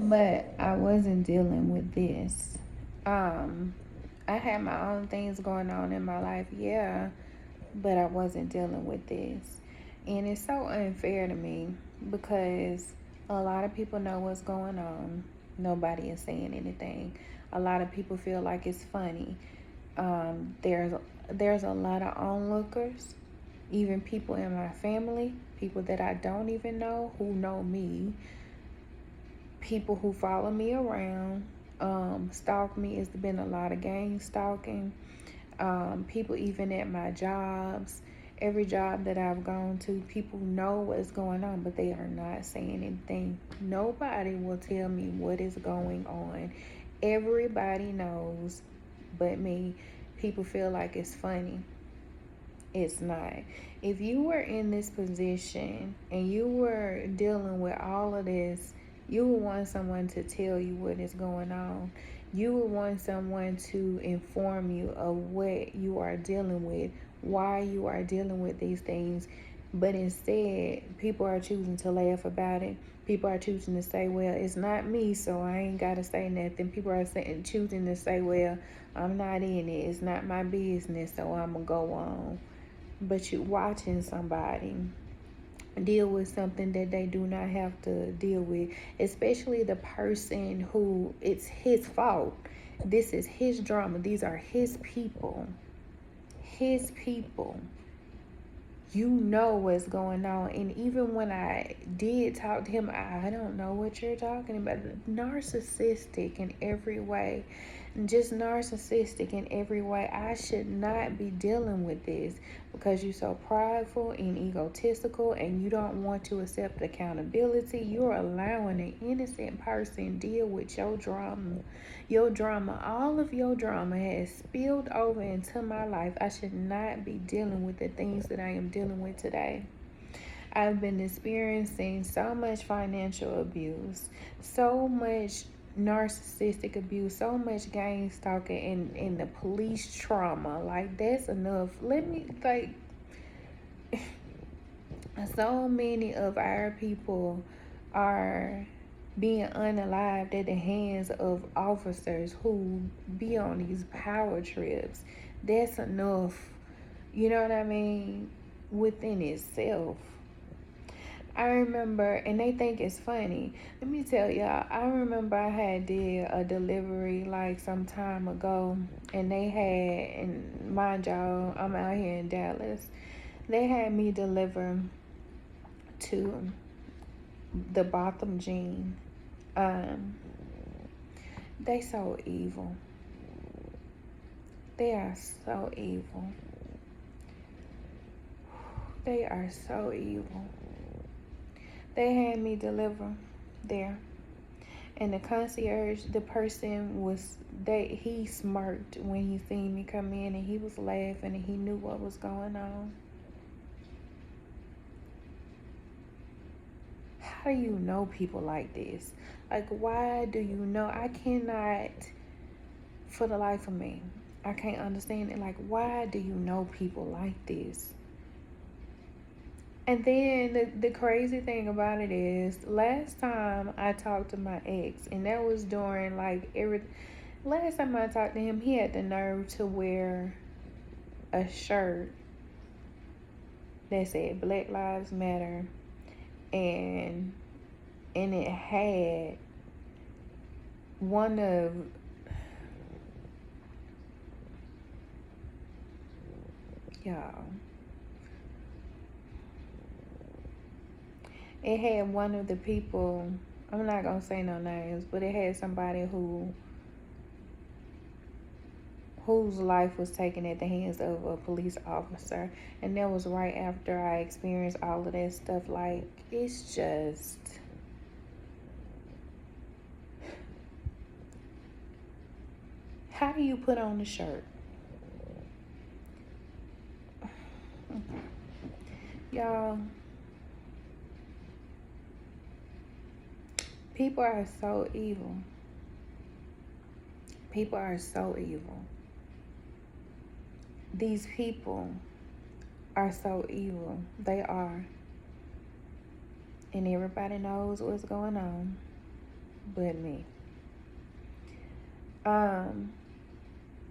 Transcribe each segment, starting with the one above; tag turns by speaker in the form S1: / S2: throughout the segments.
S1: But I wasn't dealing with this. Um, I had my own things going on in my life, yeah, but I wasn't dealing with this. And it's so unfair to me because a lot of people know what's going on. Nobody is saying anything. A lot of people feel like it's funny. There's a lot of onlookers, even people in my family, people that I don't even know who know me, people who follow me around, stalk me. It's been a lot of gang stalking. People even at my jobs, every job that I've gone to, people know what's going on, but they are not saying anything. Nobody will tell me what is going on. Everybody knows but me. People feel like it's funny. It's not. If you were in this position and you were dealing with all of this, you would want someone to tell you what is going on. You would want someone to inform you of what you are dealing with, why you are dealing with these things. But instead, people are choosing to laugh about it. People are choosing to say, well, it's not me, so I ain't got to say nothing. People are choosing to say, well, I'm not in it. It's not my business, so I'm going to go on. But you watching somebody deal with something that they do not have to deal with, especially the person who it's his fault. This is his drama. These are his people. His people. You know what's going on. And even when I did talk to him, I don't know what you're talking about. Narcissistic in every way. Just narcissistic in every way. I should not be dealing with this because you're so prideful and egotistical and you don't want to accept accountability. You're allowing an innocent person deal with your drama. Your drama, all of your drama has spilled over into my life. I should not be dealing with the things that I am dealing with today. I've been experiencing so much financial abuse, so much narcissistic abuse, so much gang stalking, and the police trauma. Like, that's enough. So many of our people are being unalived at the hands of officers who be on these power trips. That's enough, you know what I mean, within itself. I remember, and they think it's funny. Let me tell y'all, I remember I had did a delivery like some time ago, and they had, and mind y'all, I'm out here in Dallas. They had me deliver to the Botham Jean. They so evil. They are so evil. They are so evil. They had me deliver there. And the concierge, the person he smirked when he seen me come in, and he was laughing and he knew what was going on. How do you know people like this? Like, why do you know? I cannot, for the life of me, I can't understand it. Like, why do you know people like this? And then the crazy thing about it is, last time I talked to my ex, and that was during last time I talked to him, he had the nerve to wear a shirt that said Black Lives Matter, and it had one of y'all. It had one of the people, I'm not gonna say no names, but it had somebody whose life was taken at the hands of a police officer. And that was right after I experienced all of that stuff. Like, it's just, how do you put on a shirt? Y'all, people are so evil. People are so evil. These people are so evil. They are. And everybody knows what's going on. but me.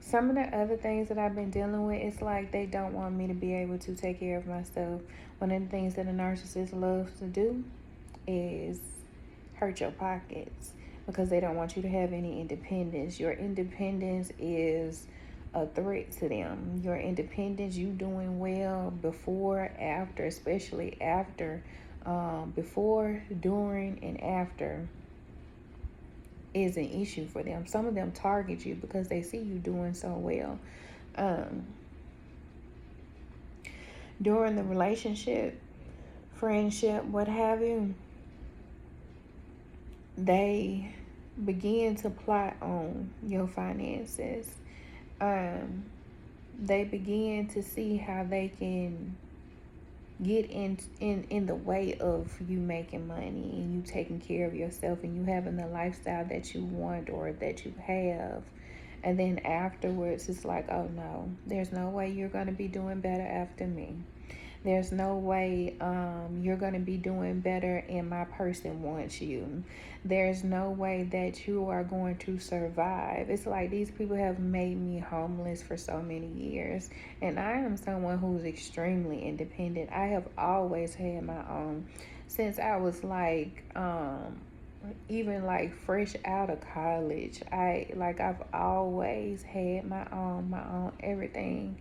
S1: Some of the other things that I've been dealing with, it's like they don't want me to be able to take care of myself. One of the things that a narcissist loves to do is hurt your pockets, because they don't want you to have any independence. Your independence is a threat to them. Your independence, you doing well before, after, especially after, before, during, and after, is an issue for them. Some of them target you because they see you doing so well. During the relationship, friendship, what have you, they begin to plot on your finances. They begin to see how they can get in the way of you making money and you taking care of yourself and you having the lifestyle that you want or that you have. And then afterwards, it's like, oh no, there's no way you're going to be doing better after me. There's no way you're going to be doing better and my person wants you. There's no way that you are going to survive. It's like these people have made me homeless for so many years. And I am someone who's extremely independent. I have always had my own. Since I was like, even like fresh out of college, I've always had my own everything.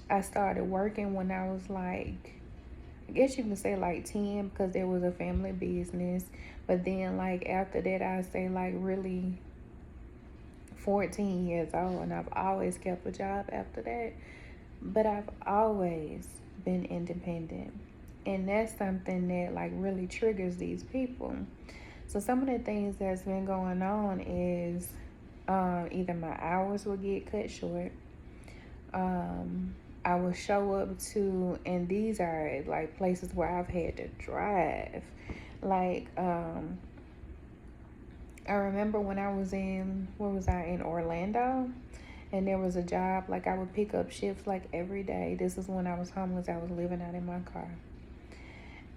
S1: I started working when I was like, I guess you can say like 10, because there was a family business. But then like after that, I say like really 14 years old, and I've always kept a job after that. But I've always been independent. And that's something that like really triggers these people. So some of the things that's been going on is either my hours will get cut short. I will show up to, and these are like places where I've had to drive. Like, I remember when I was in, where was I, in Orlando, and there was a job, like I would pick up shifts like every day. This is when I was homeless. I was living out in my car.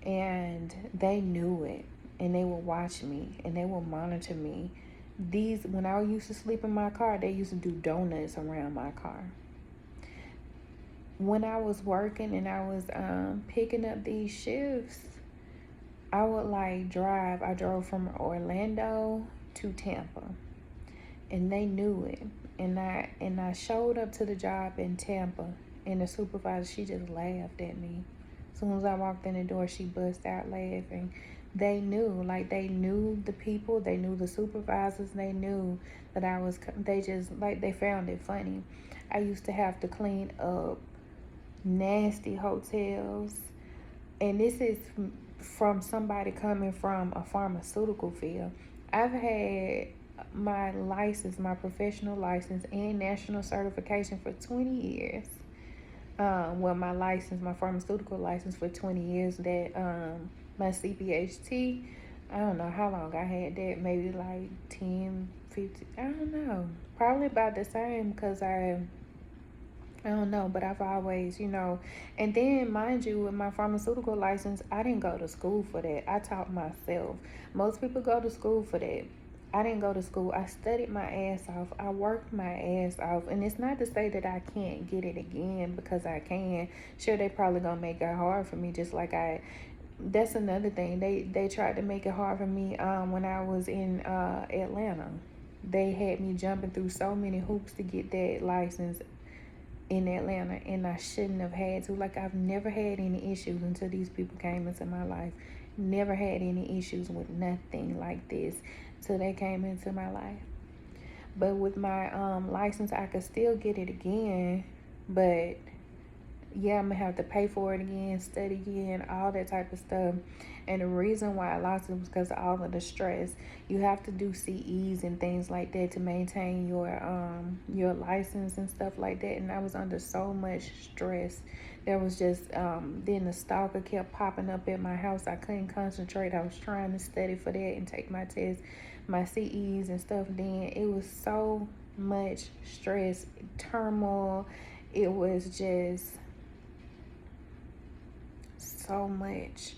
S1: And they knew it, and they would watch me, and they would monitor me. When I used to sleep in my car, they used to do donuts around my car. When I was working and I was picking up these shifts, I would like drive. I drove from Orlando to Tampa, and they knew it. And I showed up to the job in Tampa, and the supervisor, she just laughed at me. As soon as I walked in the door, she bust out laughing. They knew the people, they knew the supervisors, they knew that they found it funny. I used to have to clean up nasty hotels, and this is from somebody coming from a pharmaceutical field. I've had my license, my professional license and national certification for 20 years. My pharmaceutical license for 20 years. That my CPHT, I don't know how long I had that, maybe like 10, 15, I don't know, probably about the same, because I don't know, but I've always, and then mind you, with my pharmaceutical license, I didn't go to school for that. I taught myself. Most people go to school for that. I didn't go to school. I studied my ass off. I worked my ass off. And it's not to say that I can't get it again, because I can. Sure, they probably gonna make it hard for me, just like that's another thing. They tried to make it hard for me when I was in Atlanta. They had me jumping through so many hoops to get that license in Atlanta, and I shouldn't have had to. Like, I've never had any issues until these people came into my life. Never had any issues with nothing like this till they came into my life. But with my license, I could still get it again, but yeah, I'm gonna have to pay for it again, study again, all that type of stuff. And the reason why I lost it was because of all of the stress. You have to do CEs and things like that to maintain your license and stuff like that. And I was under so much stress. There was just then the stalker kept popping up at my house. I couldn't concentrate. I was trying to study for that and take my tests, my CEs and stuff. Then it was so much stress, turmoil. It was just so much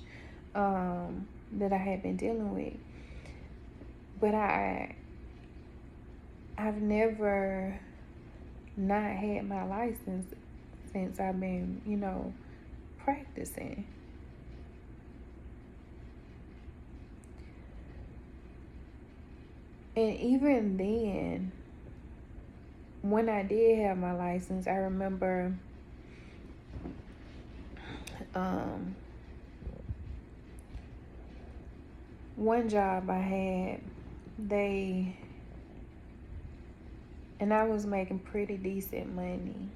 S1: that I had been dealing with. But I've never not had my license since I've been, practicing. And even then, when I did have my license, I remember one job I had, and I was making pretty decent money.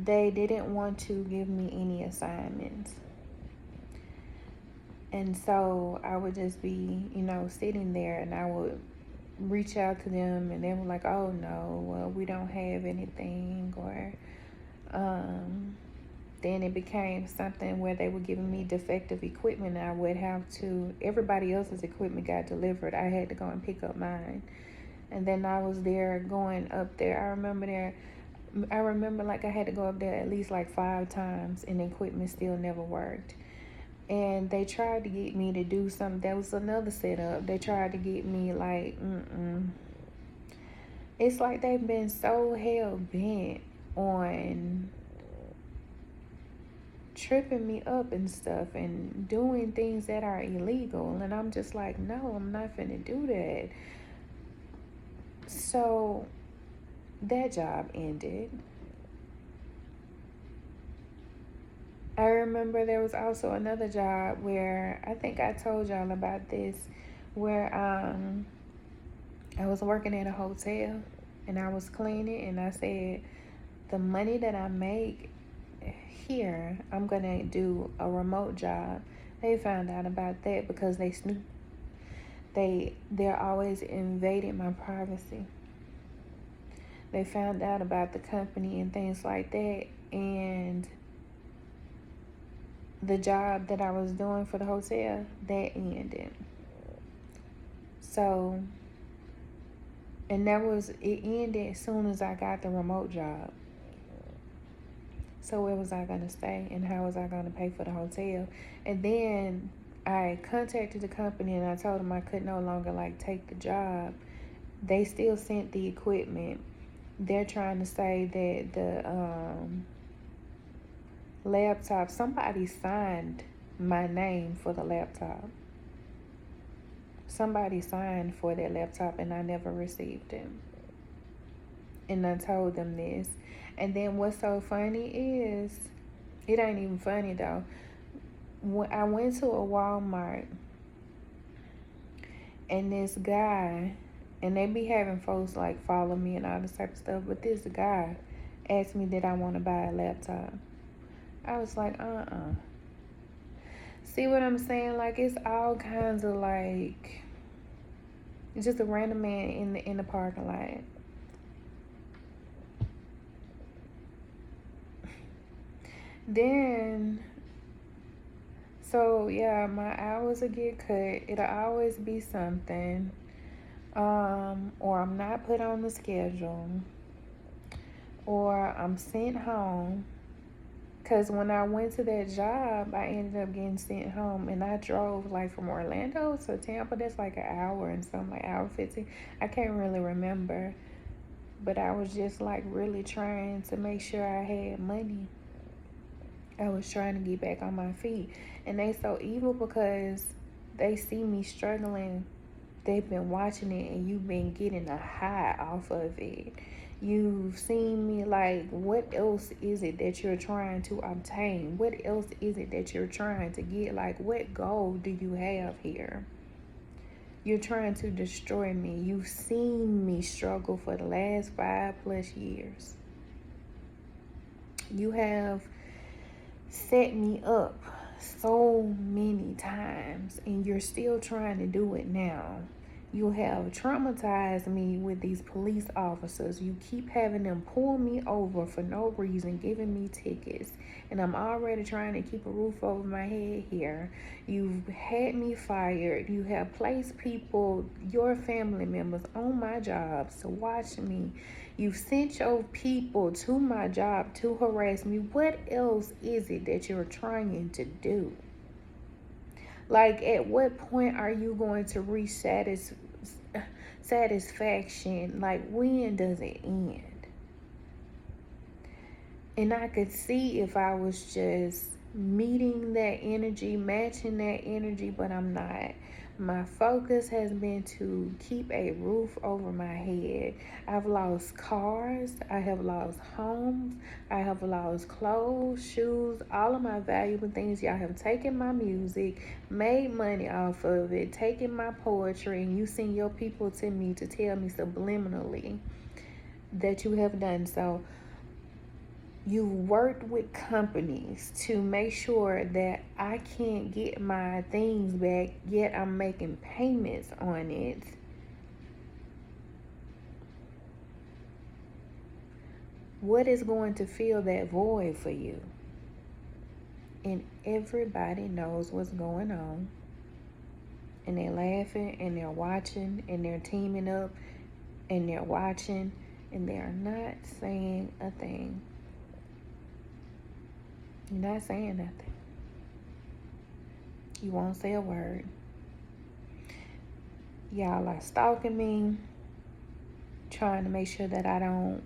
S1: They didn't want to give me any assignments. And so I would just be, sitting there, and I would reach out to them, and they were like, oh no, well, we don't have anything. Or then it became something where they were giving me defective equipment, and I would have to, everybody else's equipment got delivered, I had to go and pick up mine. And then I was there going up there. I remember like I had to go up there at least like 5 times, and the equipment still never worked. And they tried to get me to do something. That was another setup. They tried to get me like, It's like they've been so hell-bent on tripping me up and stuff and doing things that are illegal. And I'm just like, no, I'm not finna do that. So that job ended. I remember there was also another job where, I think I told y'all about this, where I was working at a hotel and I was cleaning, and I said, the money that I make here, I'm gonna do a remote job. They found out about that because they snoop. They're always invading my privacy. They found out about the company and things like that, and the job that I was doing for the hotel, that ended. So, and it ended as soon as I got the remote job. So where was I going to stay, and how was I going to pay for the hotel? And then I contacted the company, and I told them I could no longer take the job. They still sent the equipment. They're trying to say that the laptop, somebody signed my name for the laptop. Somebody signed for that laptop, and I never received it. And I told them this. And then what's so funny is, it ain't even funny though. When I went to a Walmart, and this guy, and they be having folks follow me and all this type of stuff, but this guy asked me did I want to buy a laptop. I was like, See what I'm saying? It's all kinds of just a random man in the parking lot. Then, so yeah, my hours will get cut. It'll always be something. Or I'm not put on the schedule. Or I'm sent home. Because when I went to that job, I ended up getting sent home. And I drove from Orlando to Tampa. That's an hour and something, hour 15. I can't really remember. But I was just really trying to make sure I had money. I was trying to get back on my feet. And they so evil because they see me struggling. They've been watching it, and you've been getting a high off of it. You've seen me what else is it that you're trying to obtain? What else is it that you're trying to get? What goal do you have here? You're trying to destroy me. You've seen me struggle for the last 5+ years. You have set me up so many times, and you're still trying to do it now. You have traumatized me with these police officers. You keep having them pull me over for no reason, giving me tickets, and I'm already trying to keep a roof over my head here. You've had me fired. You have placed people, your family members, on my jobs to watch me. You've sent your people to my job to harass me. What else is it that you're trying to do? Like, at what point are you going to reach satisfaction? Like, when does it end? And I could see if I was just meeting that energy, matching that energy, but I'm not. My focus has been to keep a roof over my head. I've lost cars, I have lost homes, I have lost clothes, shoes, all of my valuable things. Y'all have taken my music, made money off of it, taken my poetry, and you send your people to me to tell me subliminally that you have done so. You've worked with companies to make sure that I can't get my things back, yet I'm making payments on it. What is going to fill that void for you? And everybody knows what's going on. And they're laughing and they're watching and they're teaming up and they're watching and they're not saying a thing. You're not saying nothing. You won't say a word. Y'all are stalking me, trying to make sure that I don't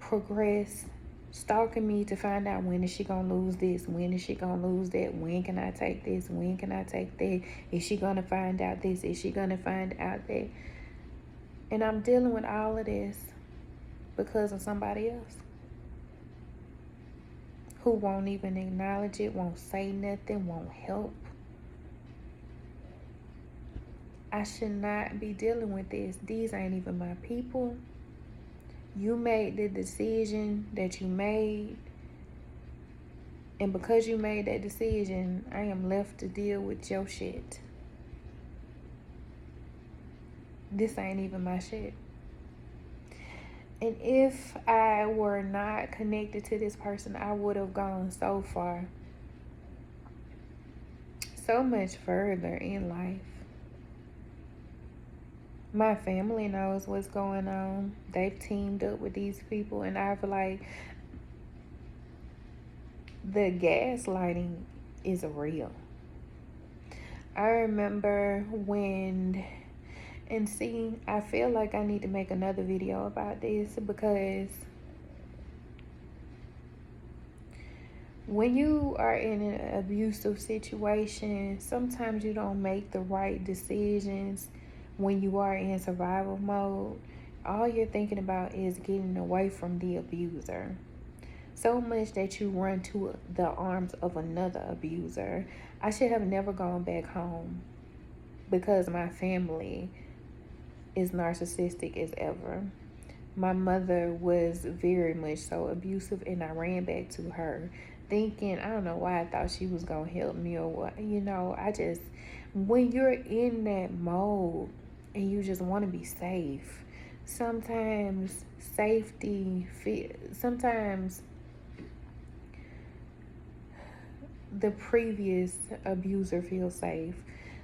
S1: progress. Stalking me to find out, when is she gonna lose this? When is she gonna lose that? When can I take this? When can I take that? Is she gonna find out this? Is she gonna find out that? And I'm dealing with all of this because of somebody else who won't even acknowledge it, won't say nothing, won't help. I should not be dealing with this. These ain't even my people. You made the decision that you made. And because you made that decision, I am left to deal with your shit. This ain't even my shit. And if I were not connected to this person, I would have gone so far, so much further in life. My family knows what's going on. They've teamed up with these people, and I feel like the gaslighting is real. I remember when, and see, I feel like I need to make another video about this, because when you are in an abusive situation, sometimes you don't make the right decisions. When you are in survival mode, all you're thinking about is getting away from the abuser. So much that you run to the arms of another abuser. I should have never gone back home because my family is narcissistic as ever. My mother was very much so abusive, and I ran back to her thinking, I don't know why I thought she was going to help me or what. When you're in that mode and you just want to be safe, sometimes sometimes the previous abuser feels safe.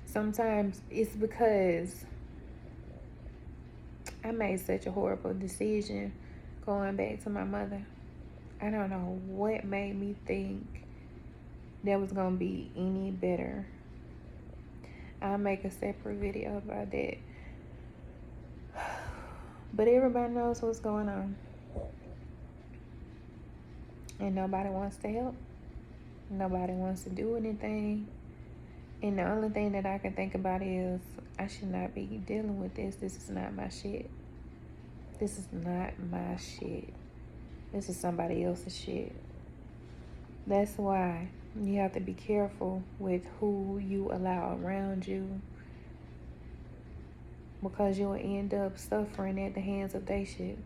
S1: Sometimes it's because I made such a horrible decision going back to my mother. I don't know what made me think that was going to be any better. I'll make a separate video about that. But everybody knows what's going on. And nobody wants to help. Nobody wants to do anything. And the only thing that I can think about is, I should not be dealing with this. This is not my shit. This is not my shit. This is somebody else's shit. That's why you have to be careful with who you allow around you, because you'll end up suffering at the hands of their shit.